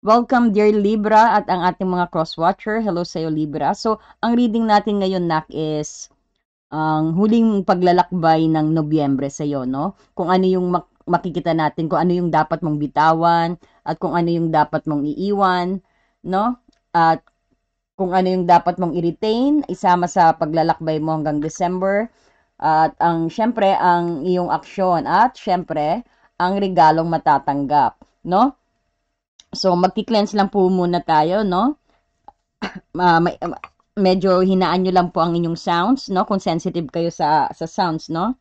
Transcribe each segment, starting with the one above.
Welcome dear Libra at ang ating mga cross-watcher. Hello sa'yo Libra. So, ang reading natin ngayon, Nak, is ang huling paglalakbay ng Nobyembre sa'yo, no? Kung ano yung makikita natin, kung ano yung dapat mong bitawan, at kung ano yung dapat mong iiwan, no? At kung ano yung dapat mong i-retain, isama sa paglalakbay mo hanggang December. At syempre, ang iyong aksyon. At syempre, ang regalong matatanggap, no? So, magki-cleanse lang po muna tayo, no? Medyo hinaan nyo lang po ang inyong sounds, no? Kung sensitive kayo sa sounds, no?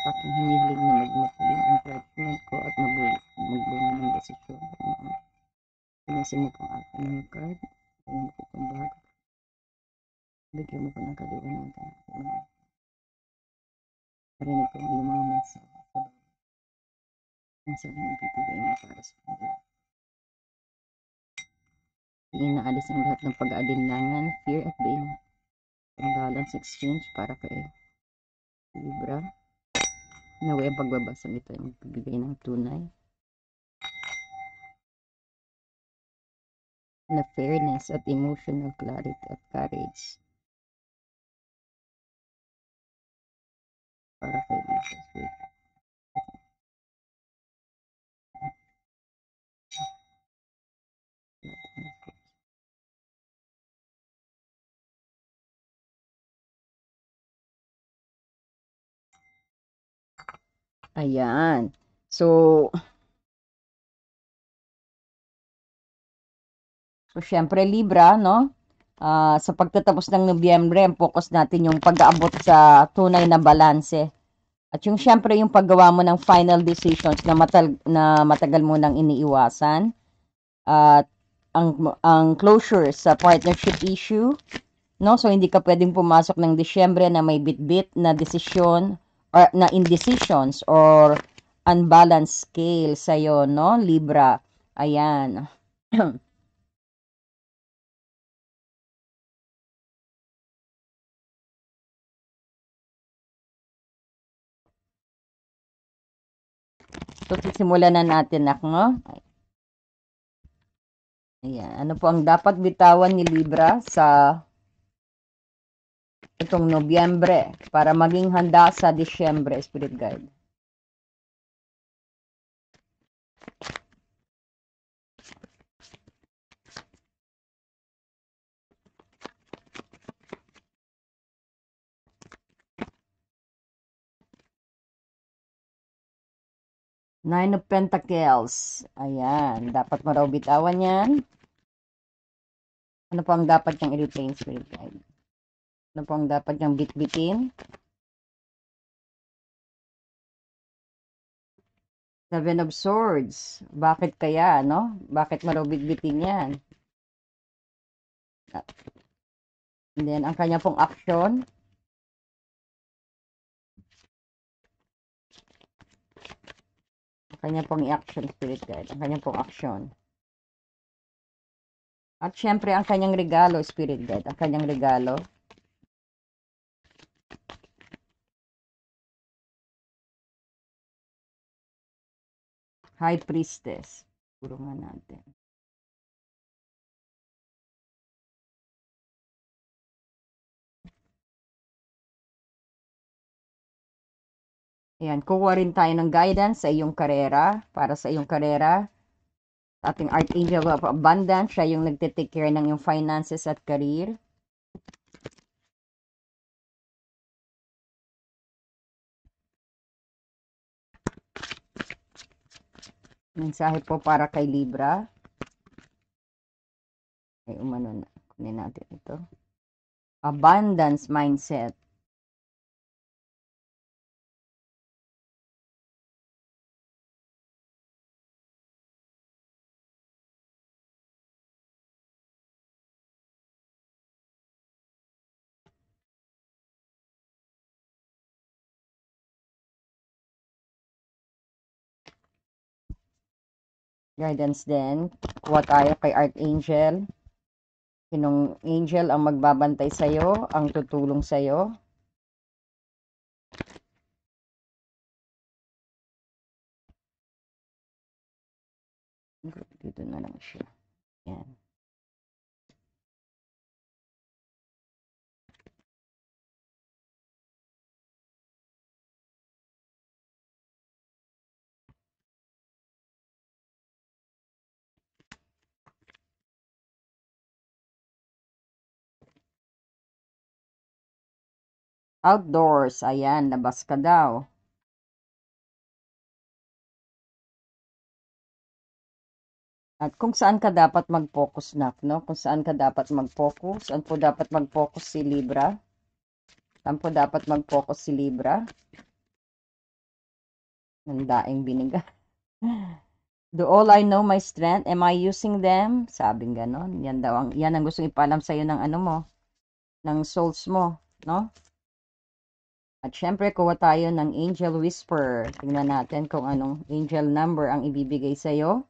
Aking hinihiling na magmatuloy ang judgment ko at magbunga ng desisyon. Pinasin mo pang aking mga card. Gawin ko pang bago. Bigyan mo ko ng kaliwanagan. Parinig ko ang iyong mga mensahe sa bawat mensahe na ibibigay mo para sa kanila. Inaalis ang lahat ng pag-aalinlangan, fear at pain. Ang balance exchange para kay Libra. Naway ang pagbabasa nito ay magbibigay ng tunay na fairness at emotional clarity at courage para kay Libra. Ayan. So, syempre Libra, no? Sa pagtatapos ng Nobyembre, ang focus natin yung pag-aabot sa tunay na balanse. At yung syempre yung paggawa mo ng final decisions na matagal mo nang iniiwasan. At ang closure sa partnership issue, no? So hindi ka pwedeng pumasok ng Disyembre na may bitbit na desisyon or na indecisions or unbalanced scale sa no, Libra. Ayan. So sisimulan na natin, no? Ayan. Ano po ang dapat bitawan ni Libra sa itong Nobyembre para maging handa sa Disyembre, Spirit Guide? Nine of Pentacles. Ayan. Dapat mo raw bitawan yan. Ano po ang dapat niyang i-retain, Spirit Guide? Ano po ang dapat niyang bitbitin? Seven of Swords. Bakit kaya, no? Bakit mo raw bitbitin yan? And then, ang kanya pong action. Ang kanya pong i-action, Spirit Guide. Ang kanya pong action. At syempre, ang kanyang regalo, Spirit Guide. Ang kanyang regalo. High Priestess. Puro nga natin. Ayan, kukuha rin tayo ng guidance sa iyong karera, para sa iyong karera. Ating Archangel of Abundance, siya yung nagte-take care ng iyong finances at career. Mensahe po para kay Libra. Ay, umano na. Kunin natin ito. Abundance mindset. Guidance din. Kuha tayo kay Archangel. Sinong angel ang magbabantay sa'yo, ang tutulong sa'yo? Dito na lang siya. Yan. Outdoors. Ayan, labas ka daw. At kung saan ka dapat mag-focus na, no? Kung saan ka dapat mag-focus, saan po dapat mag-focus si Libra? Saan po dapat mag-focus si Libra? Ang daing biniga. Do all I know my strength? Am I using them? Sabing ganon. Yan ang gustong ipalam sa'yo ng ano mo, ng souls mo, no? At syempre, kuha tayo ng Angel Whisper. Tingnan natin kung anong angel number ang ibibigay sa'yo.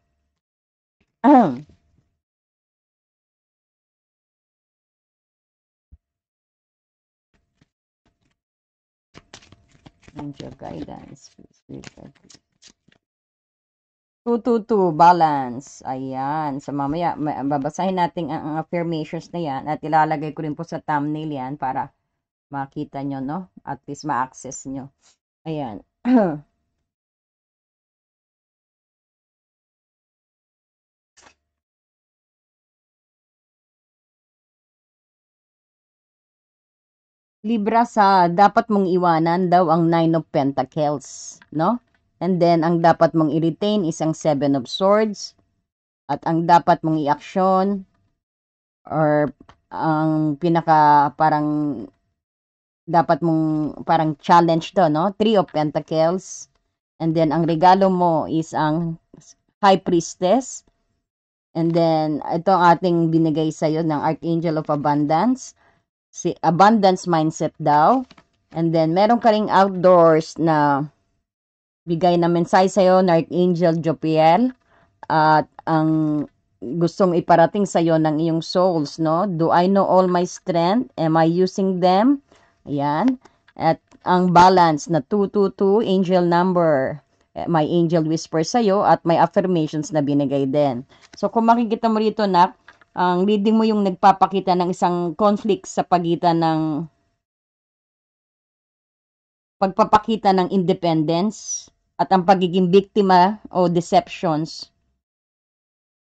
Angel guidance. 222, balance. Ayan. So, mamaya, babasahin natin ang affirmations na yan at ilalagay ko rin po sa thumbnail yan para makita nyo, no? At least ma-access nyo. Ayan. Libra, sa dapat mong iwanan daw ang Nine of Pentacles, no? And then, ang dapat mong i-retain is ang Seven of Swords. At ang dapat mong i-action or ang pinaka parang dapat mong parang challenge to, no? Three of Pentacles. And then, ang regalo mo is ang High Priestess. And then, ito ang ating binigay sa'yo ng Archangel of Abundance. Si Abundance Mindset daw. And then, meron ka ring outdoors na bigay na mensahe sa'yo ng Archangel Jopiel. At ang gustong iparating sa'yo ng iyong souls, no? Do I know all my strength? Am I using them? Ayan. At ang balance na 222, angel number. May angel whisper sa'yo at may affirmations na binigay din. So, kung makikita mo rito, nak, ang reading mo yung nagpapakita ng isang conflict sa pagitan ng pagpapakita ng independence at ang pagiging biktima o deceptions.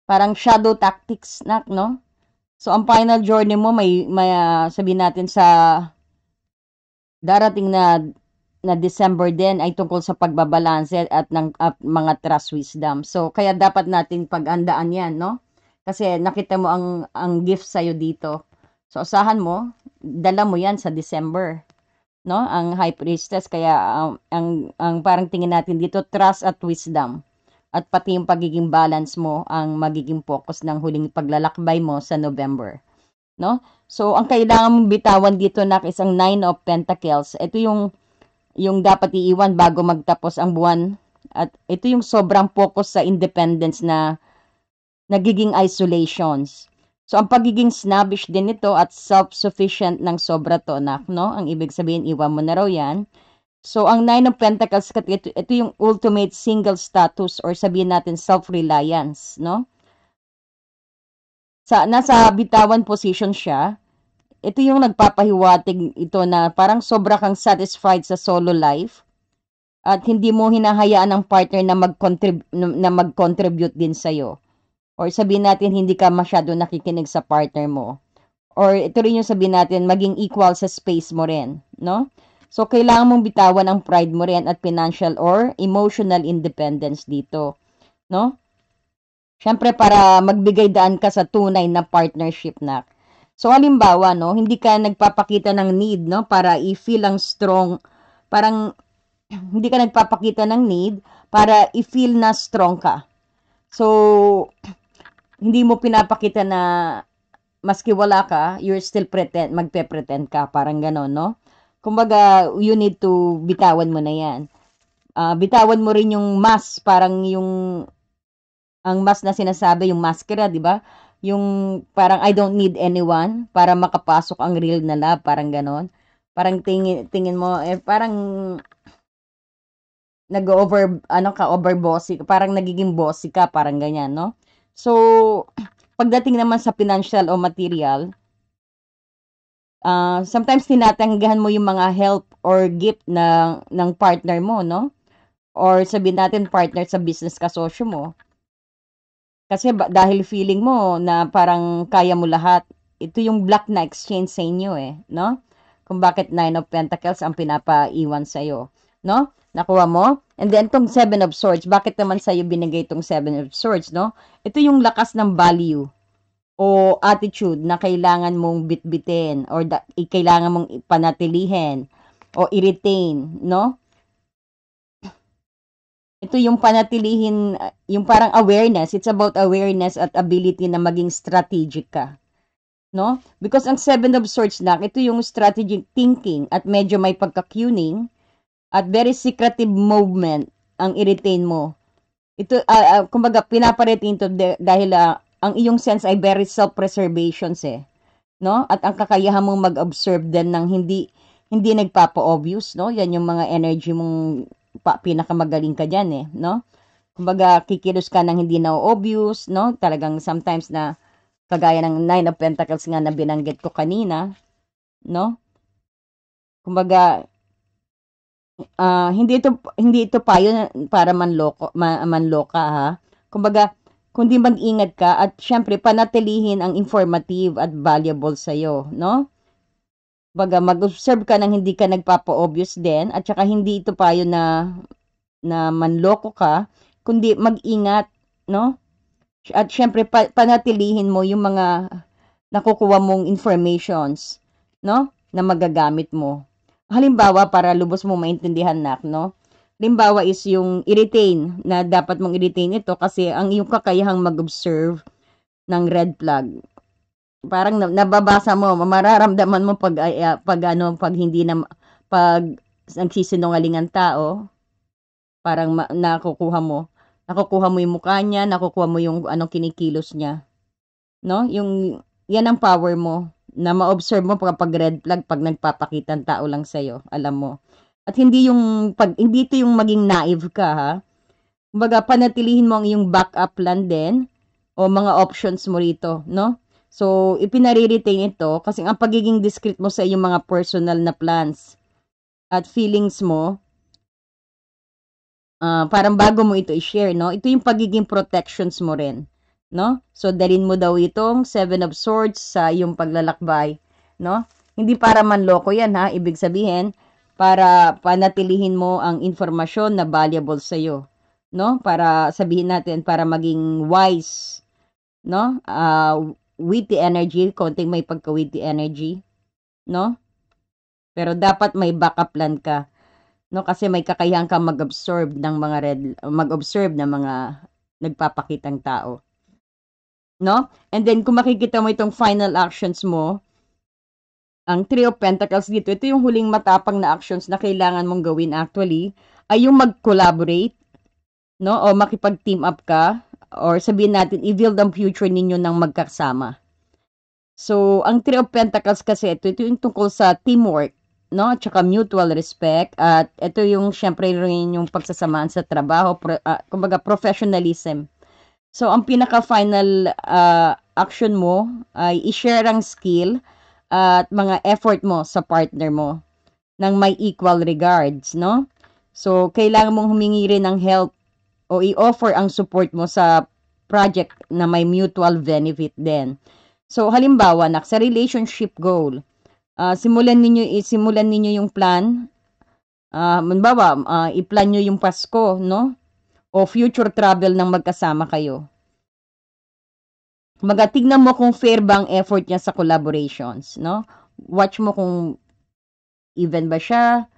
Parang shadow tactics, nak, no? So, ang final journey mo, may sabihin natin sa darating na December din ay tungkol sa pagbabalanse at ng mga trust wisdom. So, kaya dapat natin pag-andaan yan, no? Kasi nakita mo ang gift sa'yo dito. So, usahan mo, dala mo yan sa December, no? Ang High Priestess. Kaya, ang parang tingin natin dito, trust at wisdom. At pati yung pagiging balance mo ang magiging focus ng huling paglalakbay mo sa November, no? So, ang kailangan mong bitawan dito na isang Nine of Pentacles. Ito yung dapat iiwan bago magtapos ang buwan. At ito yung sobrang focus sa independence na nagiging isolations. So, ang pagiging snobbish din ito at self-sufficient ng sobra to, no? Ang ibig sabihin, iwan mo na raw yan. So, ang Nine of Pentacles, ito yung ultimate single status or sabihin natin self-reliance, no? Nasa bitawan position siya. Ito yung nagpapahiwatig ito na parang sobra kang satisfied sa solo life at hindi mo hinahayaan ang partner na mag-contribute din sa'yo. Or sabihin natin, hindi ka masyado nakikinig sa partner mo. Or ito rin yung sabihin natin, maging equal sa space mo rin, no? So, kailangan mong bitawan ang pride mo rin at financial or emotional independence dito, no? Siyempre, para magbigay daan ka sa tunay na partnership na. So, halimbawa, no, hindi ka nagpapakita ng need, no, para i-feel ang strong, parang hindi ka nagpapakita ng need para i-feel na strong ka. So, hindi mo pinapakita na maski wala ka, you're still magpe-pretend ka, parang gano'n, no? Kumbaga, you need to bitawan mo na yan. Bitawan mo rin yung mask, parang ang mask na sinasabi, yung maskara, di ba? Yung parang I don't need anyone para makapasok ang real na love, parang ganon. Parang tingin mo, parang nag-over, ano ka, over bossy, parang nagiging bossy ka, parang ganyan, no? So, pagdating naman sa financial o material, sometimes tinatanggahan mo yung mga help or gift ng partner mo, no? Or sabihin natin partner sa business kasosyo mo. Kasi dahil feeling mo na parang kaya mo lahat, ito yung black na exchange sa inyo eh, no? Kung bakit Nine of Pentacles ang pinapaiwan sa'yo, no? Nakuha mo? And then, tong Seven of Swords, bakit naman sa'yo binigay tong Seven of Swords, no? Ito yung lakas ng value o attitude na kailangan mong bitbitin or kailangan mong panatilihin o i-retain, no? Ito yung panatilihin, yung parang awareness. It's about awareness at ability na maging strategic ka. No? Because ang Seven of Swords na, ito yung strategic thinking at medyo may pagka-cuning at very secretive movement ang i-retain mo. Ito, kumbaga, pinaparetain to dahil ang iyong sense ay very self-preservations eh. No? At ang kakayahan mong mag-observe din ng hindi nagpapa-obvious, no? Yan yung mga energy mong pinakamagaling ka diyan eh, no? Kumbaga kikilos ka ng hindi na obvious, no? Talagang sometimes na kagaya ng Nine of Pentacles nga na binanggit ko kanina, no? Kumbaga hindi ito payo para manloka ha. Kumbaga kundi mag-ingat ka at syempre panatilihin ang informative at valuable sa iyo, no? Baga mag-observe ka nang hindi ka nagpapa-obvious din at saka hindi ito payo na manloko ka, kundi mag-ingat, no? At syempre panatilihin mo yung mga nakukuha mong informations, no? Na magagamit mo. Halimbawa para lubos mo maintindihan nak, no? Halimbawa is yung i-retain na dapat mong i-retain ito kasi ang iyong kakayahang mag-observe ng red flag parang nababasa mo, mararamdaman mo pag hindi na pag nagsisinungaling ang tao, parang nakukuha mo yung mukha niya, nakukuha mo yung anong kinikilos niya, no? Yung yan ang power mo na ma-observe mo kapag red flag pag nagpapakita ang tao lang sa alam mo. At hindi ito yung maging naive ka ha. Kumbaga panatilihin mo ang iyong backup plan din o mga options mo rito, no? So, ipinare-retain ito kasi ang pagiging discreet mo sa iyong mga personal na plans at feelings mo, parang bago mo ito i-share, no? Ito yung pagiging protections mo rin, no? So, dalin mo daw itong Seven of Swords sa iyong paglalakbay, no? Hindi para manloko yan, ha? Ibig sabihin, para panatilihin mo ang informasyon na valuable sa iyo, no? Para sabihin natin, para maging wise, no? Witty energy, konting may pagka-witty energy, no? Pero dapat may backup plan ka, no? Kasi may kakayahan ka mag-observe ng mga nagpapakitang tao, no? And then kung makikita mo itong final actions mo, ang Three of Pentacles dito, ito yung huling matapang na actions na kailangan mong gawin actually, ay yung mag-collaborate, no? O makipag-team up ka, or sabihin natin, i-build ang future ninyo ng magkasama. So, ang Three of Pentacles kasi, ito yung tungkol sa teamwork, no? At saka mutual respect. At ito yung, syempre, rin yung pagsasamaan sa trabaho, kumbaga, professionalism. So, ang pinaka-final action mo ay i-share ang skill at mga effort mo sa partner mo ng may equal regards, no? So, kailangan mong humingi rin ng help o i-offer ang support mo sa project na may mutual benefit din. So, halimbawa, sa relationship goal, simulan ninyo yung plan. Halimbawa, i-plan nyo yung Pasko, no? O future travel ng magkasama kayo. Tignan mo kung fair ba ang effort niya sa collaborations, no? Watch mo kung even ba siya,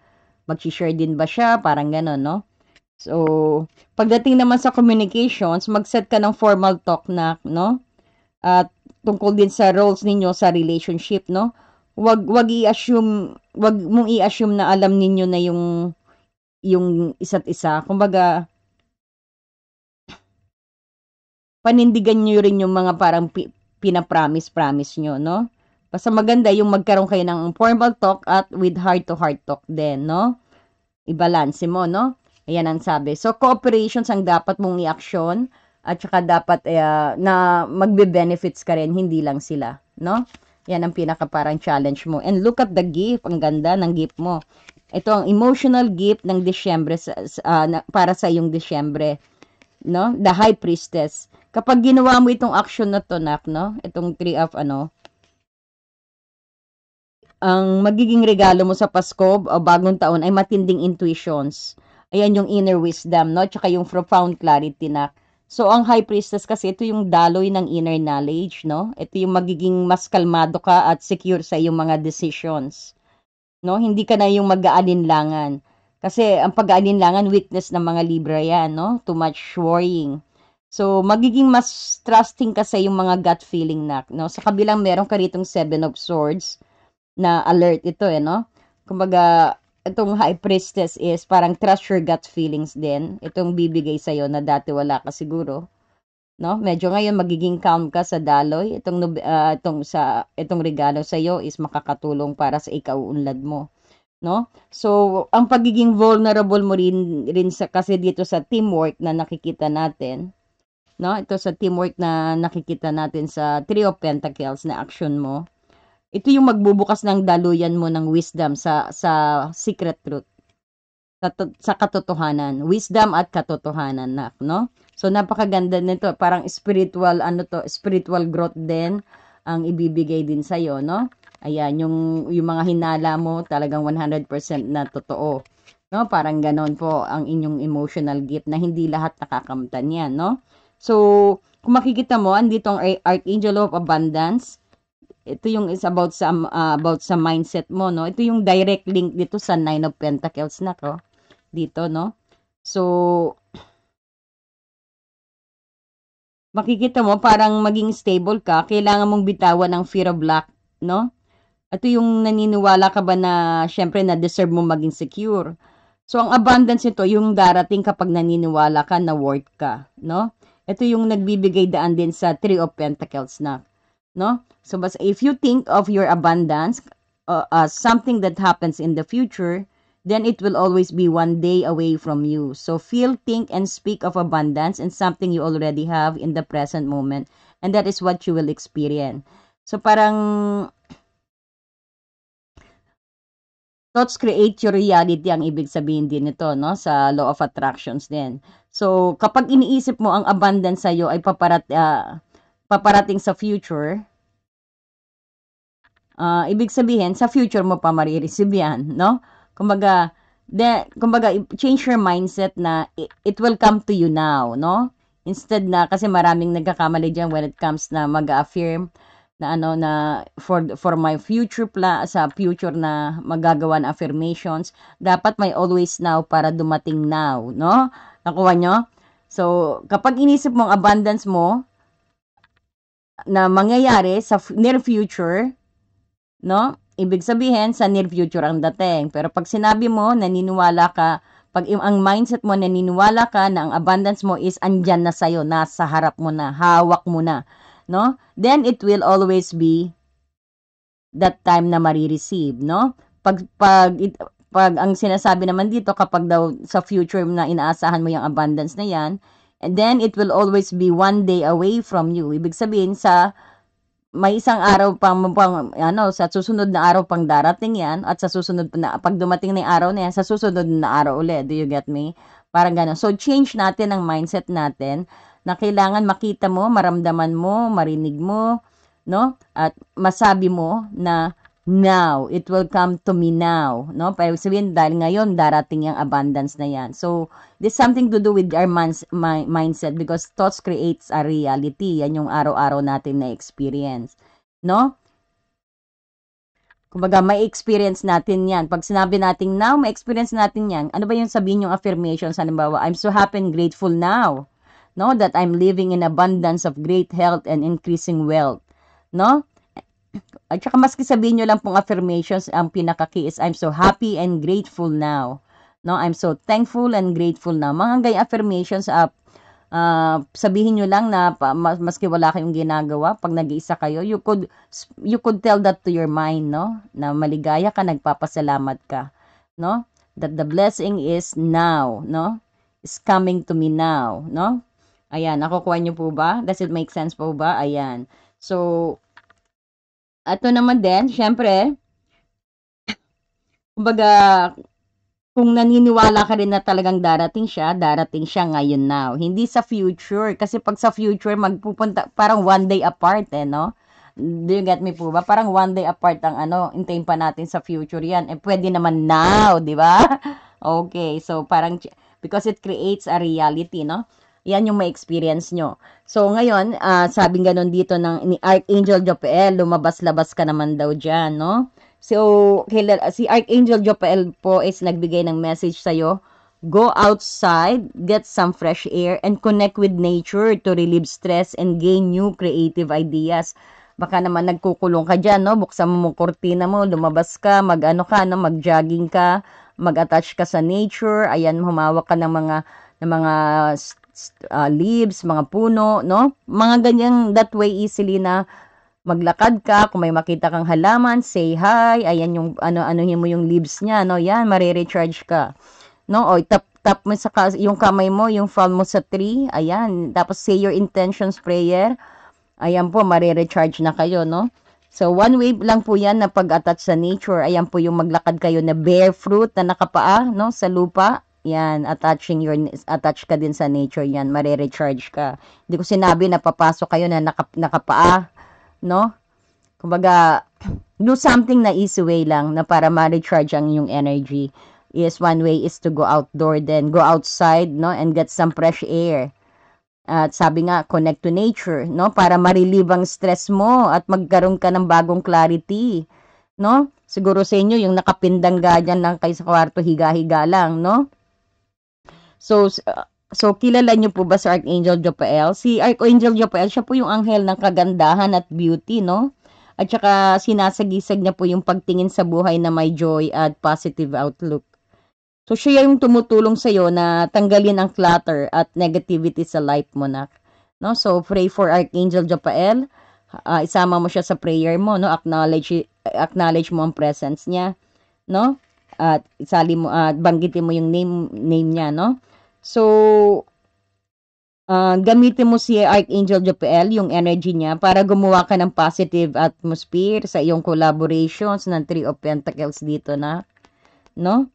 mag-share din ba siya, parang gano'n, no? So, pagdating naman sa communications, mag-set ka ng formal talk na, no? At tungkol din sa roles ninyo sa relationship, no? Wag mong i-assume na alam ninyo na yung isa't isa. Kumbaga, panindigan niyo rin yung mga parang pina-promise nyo, no? Basta maganda yung magkaroon kayo ng formal talk at with heart-to-heart talk din, no? I-balance mo, no? Ayan ang sabi. So, cooperations ang dapat mong i-action at saka dapat na magbe-benefits ka rin, hindi lang sila, no? Yan ang pinaka parang challenge mo. And look at the gift. Ang ganda ng gift mo. Ito ang emotional gift ng Disyembre para sa iyong Disyembre, no? The High Priestess. Kapag ginawa mo itong action na to, Nak, no? Itong tree of ang magiging regalo mo sa Pasko o bagong taon ay matinding intuitions. Ayan yung inner wisdom, no? Tsaka yung profound clarity na. So, ang High Priestess kasi, ito yung daloy ng inner knowledge, no? Ito yung magiging mas kalmado ka at secure sa iyong mga decisions, no? Hindi ka na yung mag-aalinlangan. Kasi, ang pag-aalinlangan, weakness ng mga Libra yan, no? Too much worrying. So, magiging mas trusting ka sa yung mga gut feeling na, no? Sa kabilang meron ka ritong Seven of Swords, na alert ito no? Kumbaga, itong High Priestess is parang trust your gut feelings din. Itong bibigay sa'yo na dati wala ka siguro, no? Medyo ngayon magiging calm ka sa daloy. Itong regalo sa'yo is makakatulong para sa ikauunlad mo, no? So, ang pagiging vulnerable mo rin kasi dito sa teamwork na nakikita natin, no? Ito sa teamwork na nakikita natin sa Three of Pentacles na action mo. Ito yung magbubukas ng daluyan mo ng wisdom sa secret truth, sa katotohanan. Wisdom at katotohanan, no? So, napakaganda nito. Parang spiritual growth din ang ibibigay din sa'yo, no? Ayan, yung mga hinala mo talagang 100% na totoo, no? Parang ganon po ang inyong emotional gift na hindi lahat nakakamtan yan, no? So, kung makikita mo, andito ang Archangel of Abundance. Ito yung is about sa mindset mo, no? Ito yung direct link dito sa Nine of Pentacles na ko. Dito, no? So, makikita mo parang maging stable ka, kailangan mong bitawan ng fear of lack, no? Ito yung naniniwala ka ba na syempre na deserve mo maging secure. So, ang abundance ito, yung darating kapag naniniwala ka na worth ka, no? Ito yung nagbibigay daan din sa Three of Pentacles na, no? So, but if you think of your abundance as something that happens in the future, then it will always be one day away from you. So, feel, think, and speak of abundance and something you already have in the present moment. And that is what you will experience. So, parang thoughts create your reality ang ibig sabihin din nito, no? Sa law of attractions din. So, kapag iniisip mo ang abundance sa'yo ay paparating sa future, ibig sabihin, sa future mo pa marireceive yan, no? Kumbaga, change your mindset na it will come to you now, no? Instead na, kasi maraming nagkakamali dyan when it comes na mag-affirm na na for my future sa future na magagawa na affirmations, dapat may always now para dumating now, no? Nakuha nyo? So, kapag inisip mong abundance mo na mangyayari sa near future, no? Ibig sabihin, sa near future ang dating. Pero pag sinabi mo, naniniwala ka, pag ang mindset mo, naniniwala ka na ang abundance mo is andyan na sa'yo, nasa harap mo na, hawak mo na, no? Then, it will always be that time na marireceive, no? Pag ang sinasabi naman dito, kapag daw sa future na inaasahan mo yung abundance na yan, and then, it will always be one day away from you. Ibig sabihin, may isang araw sa susunod na araw pang darating yan, at sa susunod na, pag dumating na yung araw na yan, sa susunod na araw ulit. Do you get me? Parang gano'n. So, change natin ang mindset natin na kailangan makita mo, maramdaman mo, marinig mo, no? At masabi mo na, now, it will come to me now, no? Pero sabihin, dahil ngayon, darating yung abundance na yan. So, this something to do with our mindset because thoughts creates a reality. Yan yung araw-araw natin na experience, no? Kumbaga, may experience natin yan. Pag sinabi natin now, may experience natin yan. Ano ba yung sabihin yung affirmations? Halimbawa, I'm so happy and grateful now, no? That I'm living in abundance of great health and increasing wealth, no? At saka maski sabihin nyo lang pong affirmations, ang pinaka-key is I'm so happy and grateful now. No, I'm so thankful and grateful now. Mga gay affirmations, sabihin nyo lang na maski wala kayong ginagawa, pag nag-iisa kayo, you could tell that to your mind, no? Na maligaya ka, nagpapasalamat ka, no? that the blessing is now, no? Is coming to me now, no? Ayan, nakukuha niyo po ba? Does it make sense po ba? Ayan. So, ito naman din, syempre, kumbaga, kung naniniwala ka rin na talagang darating siya ngayon now. Hindi sa future. Kasi pag sa future, magpupunta, parang one day apart, no? Do you get me po ba? Parang one day apart ang hintayin pa natin sa future yan. Pwede naman now, di ba? Okay, so parang, because it creates a reality, no? Yan yung may experience nyo. So, ngayon, sabing ganun dito ni Archangel Jopel, lumabas-labas ka naman daw dyan, no? So, si Archangel Jopel po is nagbigay ng message sa'yo, go outside, get some fresh air, and connect with nature to relieve stress and gain new creative ideas. Baka naman nagkukulong ka dyan, no? Buksan mo yung kurtina mo, lumabas ka, mag-jogging ka, mag-attach ka sa nature, ayan, humawak ka ng mga leaves, mga puno, no? Mga ganyan, that way easily na maglakad ka, kung may makita kang halaman, say hi, ayan yung ano-anuhin mo yung leaves niya, no? Yan, marirecharge ka. No? O tap mo yung kamay mo, yung palm mo sa tree, ayan. Tapos say your intentions prayer. Ayan po, marirecharge na kayo, no? So, one way lang po yan na pag-attach sa nature. Ayan po yung maglakad kayo na barefoot na nakapaa, no? Sa lupa. Yan, attach ka din sa nature yan, marirecharge ka. Hindi ko sinabi na papasok kayo na nakapaa, no? Kumbaga, do something na easy way lang na para ma-recharge ang yung energy. One way is to go outdoor, then go outside, no? And get some fresh air. At sabi nga, connect to nature, no? Para ma-relieve ang stress mo at magkaroon ka ng bagong clarity, no? Siguro sa inyo, yung nakapindang ganyan lang kayo sa kwarto, higa-higa lang, no? So kilala niyo po ba si Archangel Jopel? Si Archangel Jopel, siya po yung anghel ng kagandahan at beauty, no? At saka sinasagisag niya po yung pagtingin sa buhay na may joy at positive outlook. So, siya yung tumutulong sa'yo na tanggalin ang clutter at negativity sa life mo na. No? So, pray for Archangel Jopel. Isama mo siya sa prayer mo, no? Acknowledge mo ang presence niya, no? At banggitin mo yung name niya, no? So, gamitin mo si Archangel Jopel, yung energy niya, para gumawa ka ng positive atmosphere sa iyong collaborations ng Three of Pentacles dito na, no?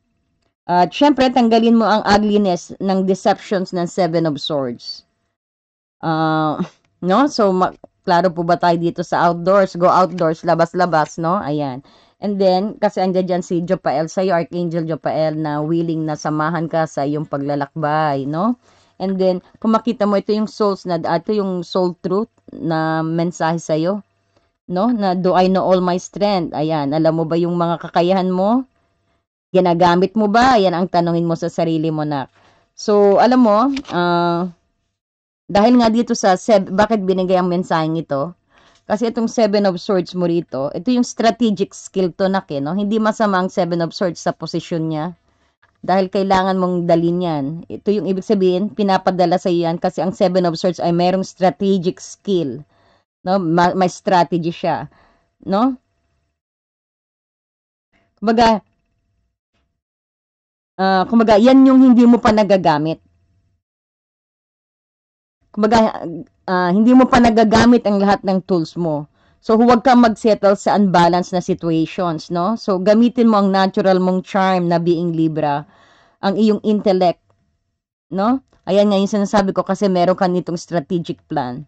At syempre, tanggalin mo ang ugliness ng deceptions ng Seven of Swords. No? So, klaro po ba tayo dito sa outdoors? Go outdoors, labas-labas, no? Ayan. And then, kasi andyan dyan si Jopel sa'yo, Archangel Jopel, na willing na samahan ka sa iyong paglalakbay, no? And then, kung makita mo, ito yung ito yung soul truth na mensahe sa'yo, no? Na, do I know all my strength? Ayan, alam mo ba yung mga kakayahan mo? Ginagamit mo ba? Yan ang tanungin mo sa sarili mo na. So, alam mo, dahil nga dito bakit binigay ang mensaheng ito? Kasi itong Seven of Swords mo rito, ito yung strategic skill to na, no? Hindi masama ang Seven of Swords sa posisyon niya. Dahil kailangan mong dalin yan. Ito yung ibig sabihin, pinapadala sa yan kasi ang Seven of Swords ay mayroong strategic skill. No? May strategy siya. No? Kumbaga, yan yung hindi mo pa nagagamit. Kumbaga, hindi mo pa nagagamit ang lahat ng tools mo. So, huwag kang mag-settle sa unbalanced na situations, no? So, gamitin mo ang natural mong charm na being Libra, ang iyong intellect, no? Ayan nga yung sinasabi ko kasi meron ka nitong strategic plan,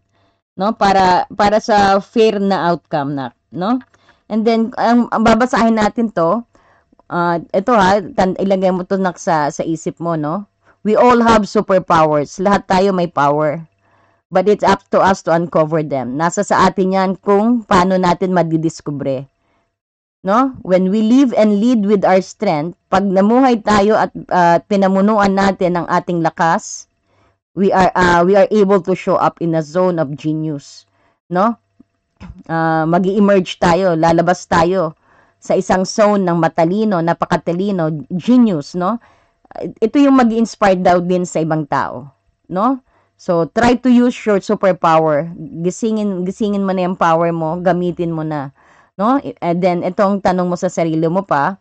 no? Para sa fair na outcome na, no? And then, ang babasahin natin to, ito ilagay mo to sa isip mo, no? We all have superpowers. Lahat tayo may power. But it's up to us to uncover them. Nasa sa atin yan kung paano natin madidiskubre. No? When we live and lead with our strength, pag namuhay tayo at pinamunuan natin ang ating lakas, we are able to show up in a zone of genius. No? Magi-emerge tayo, lalabas tayo sa isang zone ng matalino, napakatalino, genius, no? Ito yung mag-inspire daw din sa ibang tao, no? So, try to use your superpower. Gisingin mo na yung power mo, gamitin mo na, no? And then, itong tanong mo sa sarili mo pa,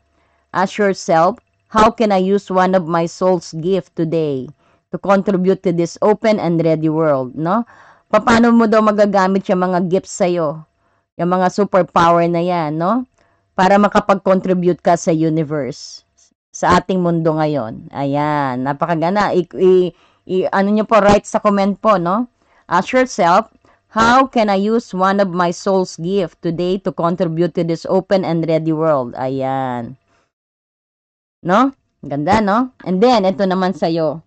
ask yourself, How can I use one of my soul's gift today to contribute to this open and ready world, no? Paano mo daw magagamit yung mga gifts sa'yo? Yung mga superpower na yan, no? Para makapag-contribute ka sa universe, sa ating mundo ngayon. Ayan, napakaganda. Ano nyo po, write sa comment po, no? Ask yourself, how can I use one of my soul's gift today to contribute to this open and ready world? Ayan. No? Ganda, no? And then, ito naman sa'yo.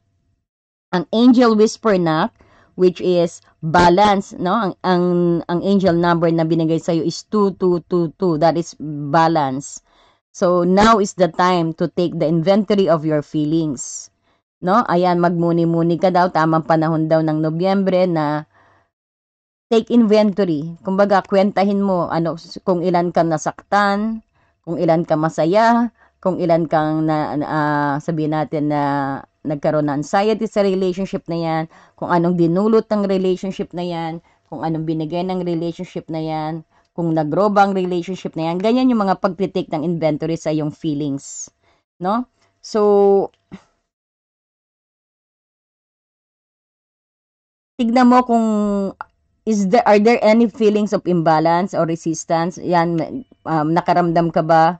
Ang angel whisper knock, which is balance, no? Ang angel number na binigay sa'yo is 2222. That is balance. So, now is the time to take the inventory of your feelings. No? Ayan, magmuni-muni ka daw. Tamang panahon daw ng Nobyembre na take inventory. Kumbaga, kwentahin mo kung ilan ka nasaktan, kung ilan ka masaya, kung ilan kang sabihin natin na nagkaroon ng anxiety sa relationship na yan, kung anong dinulot ng relationship na yan, kung anong binigay ng relationship na yan, kung nag-grow ba ang relationship na yan. Ganyan yung mga pagtitake ng inventory sa iyong feelings. No? So, tignan mo kung are there any feelings of imbalance or resistance? Yan, nakaramdam ka ba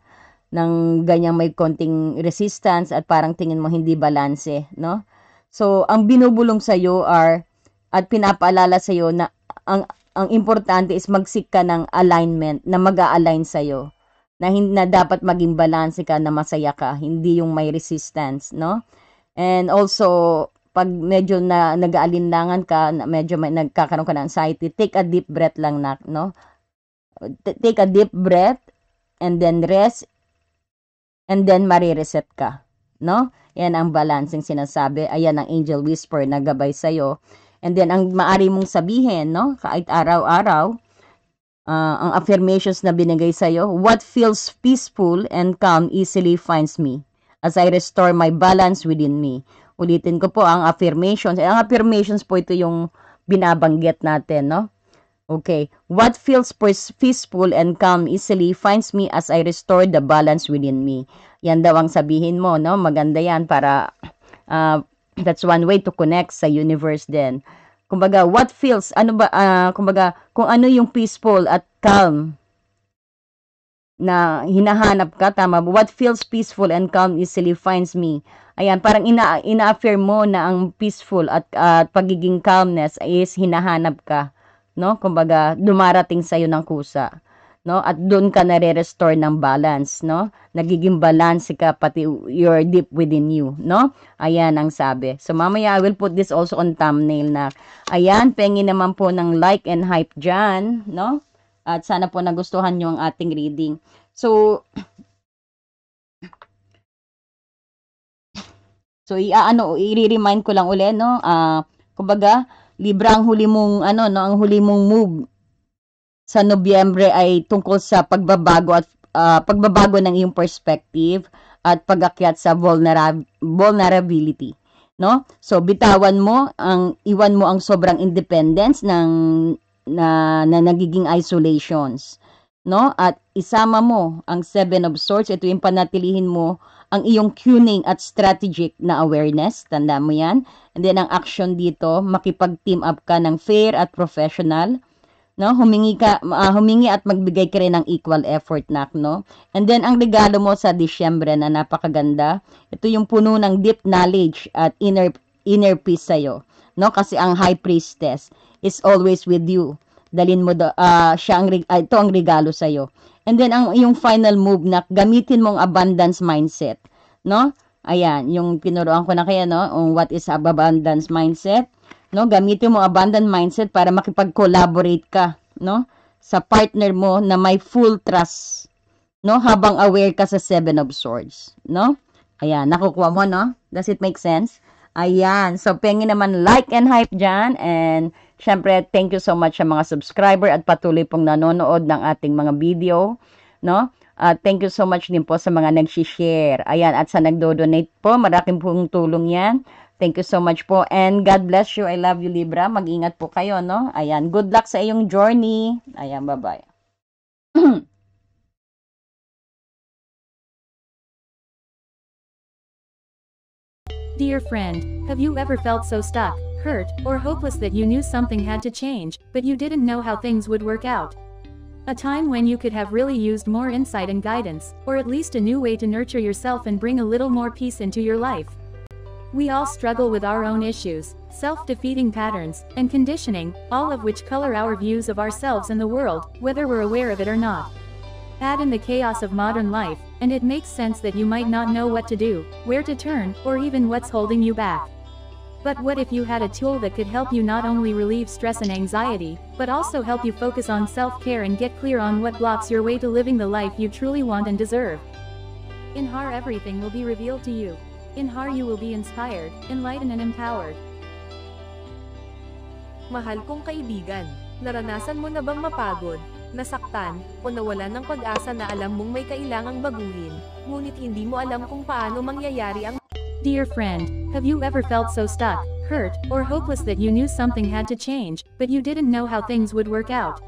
ng ganyang may konting resistance at parang tingin mo hindi balanse, no? So, ang binubulong sa iyo at pinapaalala sa iyo na ang importante is magsik ka ng alignment na mag-a-align sa iyo. Na dapat maging balanse ka, na masaya ka, hindi yung may resistance, no? And also, pag medyo na nag-aalinlangan ka, medyo nagkakaroon ka ng anxiety, take a deep breath lang no? Take a deep breath and then rest and then marireset ka, no? Yan ang balancing sinasabi. Ayan ang angel whisper na gabay sa'yo. And then, ang maari mong sabihin, no? Kahit araw-araw, ang affirmations na binigay sa'yo, what feels peaceful and calm easily finds me as I restore my balance within me. Ulitin ko po ang affirmations. Ang affirmations po ito yung binabanggit natin, no? Okay. What feels peaceful and calm easily finds me as I restore the balance within me. Yan daw ang sabihin mo, no? Maganda yan para that's one way to connect sa universe din. Kumbaga, kumbaga, kung ano yung peaceful at calm na hinahanap ka, tama ba? What feels peaceful and calm easily finds me. Ayan, parang ina-affirm mo na ang peaceful at pagiging calmness is hinahanap ka. No? Kumbaga, dumarating sa'yo ng kusa. No? At doon ka nare-restore ng balance, no? Nagiging balance ka pati you're deep within you, no? Ayan ang sabi. So mamaya I will put this also on thumbnail na. Ayan, pengi naman po ng like and hype dyan, no? At sana po nagustuhan nyo ang ating reading. So i-remind ko lang uli, no? Kumbaga, Libra, ang huli mong ang huli mong move sa Nobyembre ay tungkol sa pagbabago ng iyong perspective at pag-akyat sa vulnerability, no? So iwan mo ang sobrang independence na nagiging isolations, no? At isama mo ang Seven of Swords. Ito yung panatilihin mo ang iyong tuning at strategic na awareness. Tanda mo yan. And then, ang action dito, makipag-team up ka ng fair at professional. No? Humingi at magbigay ka rin ng equal effort, no? And then, ang regalo mo sa Disyembre na napakaganda, ito yung puno ng deep knowledge at inner peace sa'yo. No? Kasi ang High Priestess is always with you. Dalin mo ito ang regalo sa iyo. And then yung final move na gamitin mong abundance mindset, no? Ayan, yung tinuruan ko na kaya, no, on what is abundance mindset, no? Gamitin mo abundant mindset para makipag-collaborate ka, no, sa partner mo na may full trust, no, habang aware ka sa Seven of Swords, no? Ayan, nakukuha mo, no? Does it make sense? Ayan. So, pengi naman like and hype dyan. And, syempre, thank you so much sa mga subscriber at patuloy pong nanonood ng ating mga video. No? Thank you so much din po sa mga nag-share. Ayan. At sa nagdo-donate po, malaking pong tulong yan. Thank you so much po. And God bless you. I love you, Libra. Mag-ingat po kayo, no? Ayan. Good luck sa iyong journey. Ayan. Bye-bye. Dear friend, have you ever felt so stuck, hurt, or hopeless that you knew something had to change, but you didn't know how things would work out? A time when you could have really used more insight and guidance, or at least a new way to nurture yourself and bring a little more peace into your life. We all struggle with our own issues, self-defeating patterns, and conditioning, all of which color our views of ourselves and the world, whether we're aware of it or not. Add in the chaos of modern life, and it makes sense that you might not know what to do, where to turn, or even what's holding you back. But what if you had a tool that could help you not only relieve stress and anxiety, but also help you focus on self-care and get clear on what blocks your way to living the life you truly want and deserve? In HAR, everything will be revealed to you. In HAR, you will be inspired, enlightened and empowered. Mahal kong kaibigan, naranasan mo na bang mapagod, nasaktan, o nawalan ng pag-asa na alam mong may kailangang baguhin, ngunit hindi mo alam kung paano mangyayari ang... Dear friend, have you ever felt so stuck, hurt, or hopeless that you knew something had to change, but you didn't know how things would work out?